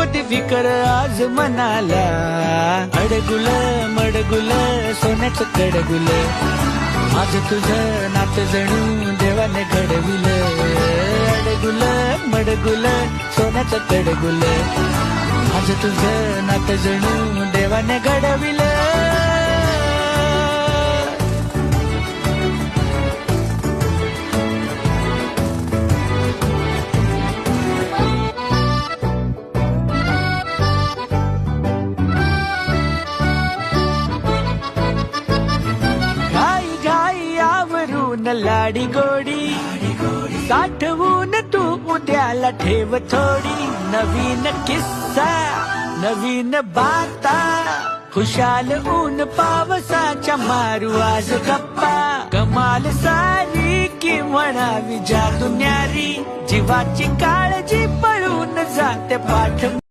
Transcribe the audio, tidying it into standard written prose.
गणपती फिकर आज मनाला, अडगुल मडगुल सोन्याचं कडगुल, आज तुझं नात जणू देवाने घडविल, अडगुल मडगुल सोन्याचं कडगुल, आज तुझं नात जणू देवाने घडविल. लाडी गोडी साठवून तू उद्याला ठेव थोडी, नवीन किस्सा नवीन बाता, खुशाल ऊन पावसाच्या मारू आज गप्पा, कमाल सारी की म्हणावी जादू न्यारी, जीवाची काळजी पळून जाते पाठ.